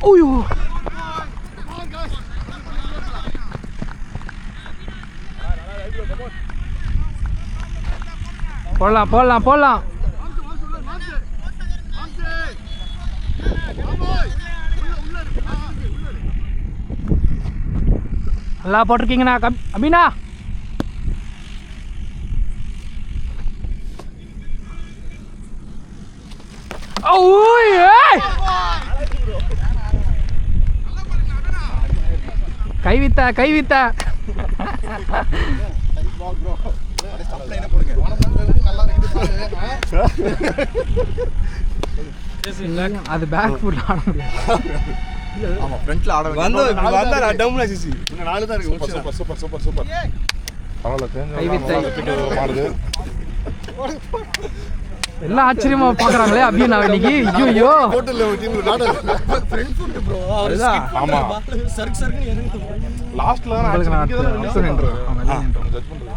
ஓய்யோ போடலாம் போடலாம் போடலாம். நல்லா போட்டிருக்கீங்கண்ணா அபினா. கைவித்தா கைவித்தா. அது பேக் ஃபுட் ஆட முடியாது. ஆமா ஃப்ரண்ட்ல ஆட வந்தா டவுன்ல சிசி இன்னும் 4 தான் இருக்கு. சூப்பர் சூப்பர் சூப்பர் சூப்பர் பரவாயில்ல. தேங்க மாடுது எல்லாம் ஆச்சரியமா பாக்குறாங்களே அப்படியே. நான் இன்னைக்கு ஐயோ ஹோட்டல்ல ஒரு டீம் நாட ஃப்ரெண்ட் ஃபுட் ப்ரோ. ஆமா சர்க் சர்க்னு இறங்குது லாஸ்ட்ல தான். உங்களுக்கு நான் ஜட்ஜ் பண்றேன்.